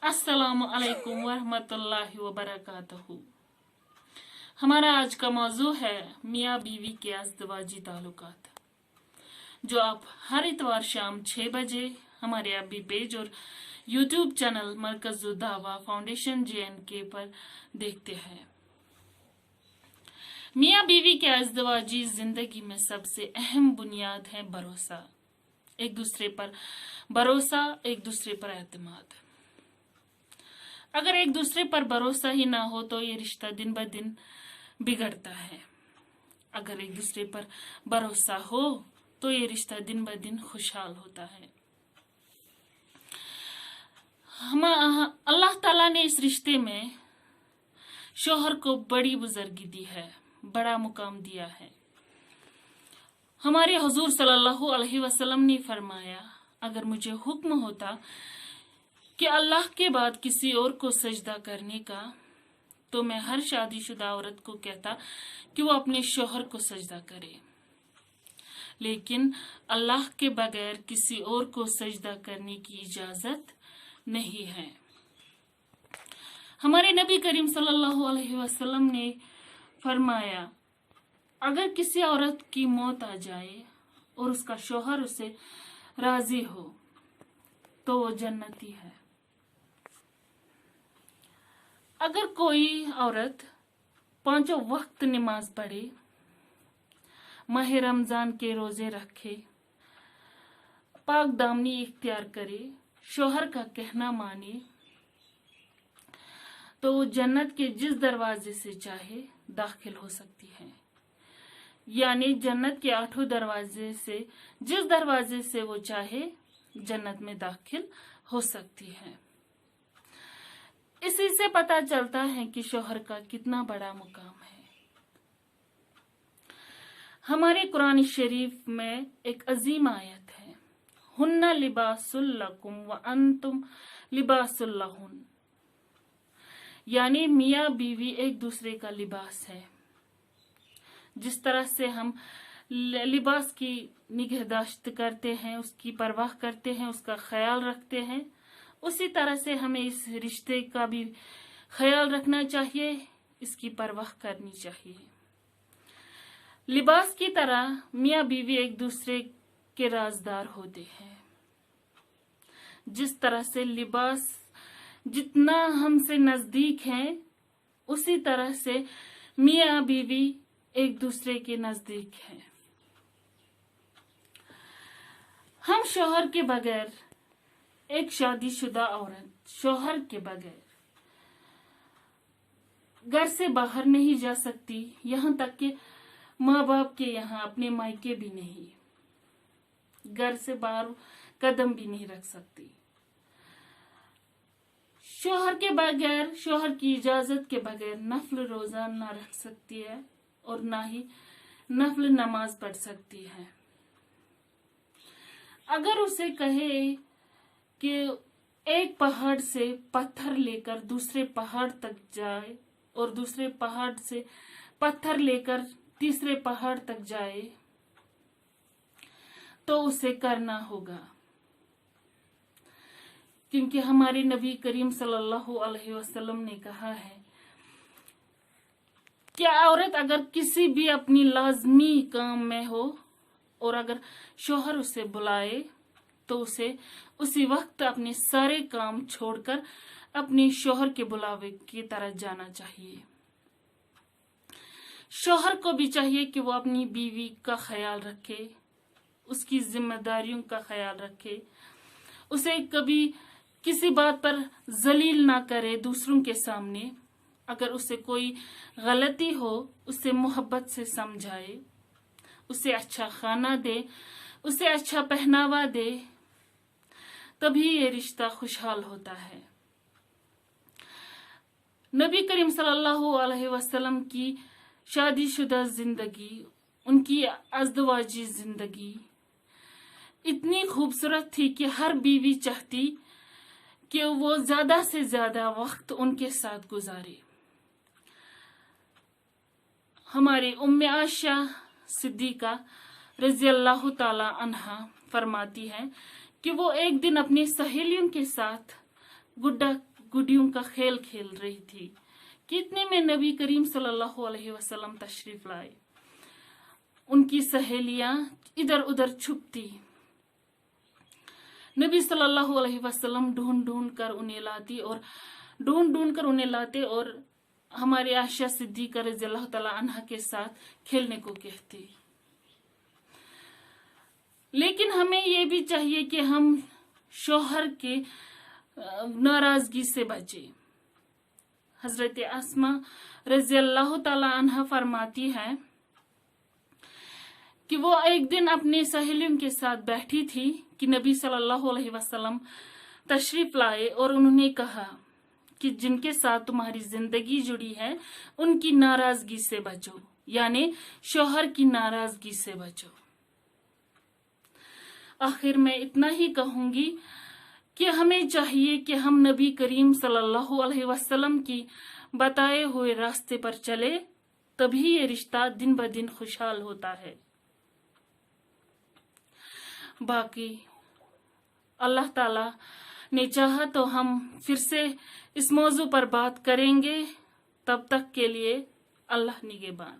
अस्सलामु अलैकुम वरहमतुल्लाहि वबरकातुहू। हमारा आज का मौजू है मियाँ बीवी के अज़दवाजी ताल्लुकात, जो आप हर इतवार शाम 6 बजे हमारे एफबी पेज और यूट्यूब चैनल मरकज़ दावा फाउंडेशन JNK पर देखते हैं। मियाँ बीवी के अज़दवाजी जिंदगी में सबसे अहम बुनियाद है भरोसा, एक दूसरे पर भरोसा, एक दूसरे पर एतमाद। अगर एक दूसरे पर भरोसा ही ना हो तो ये रिश्ता दिन ब दिन बिगड़ता है। अगर एक दूसरे पर भरोसा हो तो ये रिश्ता दिन ब दिन खुशहाल होता है। अल्लाह ताला ने इस रिश्ते में शोहर को बड़ी बुजुर्गी दी है, बड़ा मुकाम दिया है। हमारे हुजूर सल्लल्लाहु अलैहि वसल्लम ने फरमाया, अगर मुझे हुक्म होता कि अल्लाह के बाद किसी और को सजदा करने का, तो मैं हर शादीशुदा औरत को कहता कि वो अपने शोहर को सजदा करे, लेकिन अल्लाह के बगैर किसी और को सजदा करने की इजाजत नहीं है। हमारे नबी करीम सल्लल्लाहु अलैहि वसल्लम ने फरमाया, अगर किसी औरत की मौत आ जाए और उसका शोहर उसे राजी हो तो वो जन्नती है। अगर कोई औरत 5 वक्त नमाज पढ़े, माह रमजान के रोजे रखे, पाक दामनी इख्तियार करे, शोहर का कहना माने, तो वो जन्नत के जिस दरवाजे से चाहे दाखिल हो सकती है। यानी जन्नत के 8 दरवाजे से जिस दरवाजे से वो चाहे जन्नत में दाखिल हो सकती है। इसी से पता चलता है कि शोहर का कितना बड़ा मुकाम है। हमारे कुरान शरीफ में एक अजीम आयत है, हुन्ना लिबासुल लकुम व अंतुम लिबासुल लहुन, यानी मियाँ बीवी एक दूसरे का लिबास है। जिस तरह से हम लिबास की निगहदाश्त करते हैं, उसकी परवाह करते हैं, उसका ख्याल रखते हैं, उसी तरह से हमें इस रिश्ते का भी ख्याल रखना चाहिए, इसकी परवाह करनी चाहिए। लिबास की तरह मियाँ बीवी एक दूसरे के राजदार होते हैं। जिस तरह से लिबास जितना हमसे नजदीक है, उसी तरह से मियाँ बीवी एक दूसरे के नजदीक हैं। हम शोहर के बगैर, एक शादीशुदा औरत शोहर के बगैर घर से बाहर नहीं जा सकती, यहाँ तक कि माँ बाप के यहाँ अपने मायके भी नहीं, घर से बाहर कदम भी नहीं रख सकती। शोहर के बगैर, शोहर की इजाजत के बगैर नफल रोजा ना रख सकती है और ना ही नफल नमाज पढ़ सकती है। अगर उसे कहे कि एक पहाड़ से पत्थर लेकर दूसरे पहाड़ तक जाए और दूसरे पहाड़ से पत्थर लेकर तीसरे पहाड़ तक जाए, तो उसे करना होगा, क्योंकि हमारे नबी करीम सल्लल्लाहु अलैहि वसल्लम ने कहा है कि औरत अगर किसी भी अपनी लाजमी काम में हो और अगर शोहर उसे बुलाए तो उसे उसी वक्त अपने सारे काम छोड़कर अपने शोहर के बुलावे की तरह जाना चाहिए। शोहर को भी चाहिए कि वो अपनी बीवी का ख्याल रखे, उसकी जिम्मेदारियों का ख्याल रखे, उसे कभी किसी बात पर जलील ना करे दूसरों के सामने। अगर उसे कोई गलती हो, उसे मोहब्बत से समझाए, उसे अच्छा खाना दे, उसे अच्छा पहनावा दे, तभी ये रिश्ता खुशहाल होता है। नबी करीम सल्लल्लाहु अलैहि वसल्लम की शादीशुदा जिंदगी, उनकी अज़दवाजी जिंदगी इतनी खूबसूरत थी कि हर बीवी चाहती कि वो ज्यादा से ज्यादा वक्त उनके साथ गुजारे। हमारी उम्मे आयशा सिद्दीका रज़ी अल्लाह ताला अन्हा फरमाती हैं कि वो एक दिन अपनी सहेलियों के साथ गुड्डा गुडियों का खेल खेल रही थी कि इतने में नबी करीम सल्लल्लाहु अलैहि वसल्लम तशरीफ लाए। उनकी सहेलियां इधर उधर छुपती। नबी सल्लल्लाहु अलैहि वसल्लम ढूंढ ढूंढ कर उन्हें लाते और हमारे आयशा सिद्दीक़ा रज़ियल्लाहु तआला अन्हा के साथ खेलने को कहती। लेकिन हमें ये भी चाहिए कि हम शौहर के नाराजगी से बचे। हजरत अस्मा रज़ियल्लाहु तआला अन्हा फरमाती है कि वो एक दिन अपने सहेलियों के साथ बैठी थी कि नबी सल्लल्लाहु अलैहि वसल्लम तशरीफ लाए और उन्होंने कहा कि जिनके साथ तुम्हारी जिंदगी जुड़ी है उनकी नाराजगी से बचो, यानी शौहर की नाराजगी से बचो। आखिर में इतना ही कहूंगी कि हमें चाहिए कि हम नबी करीम सल्लल्लाहु अलैहि वसल्लम की बताए हुए रास्ते पर चले, तभी ये रिश्ता दिन ब दिन खुशहाल होता है। बाकी अल्लाह ताला ने चाहा तो हम फिर से इस मौजू पर बात करेंगे। तब तक के लिए अल्लाह निगहबान।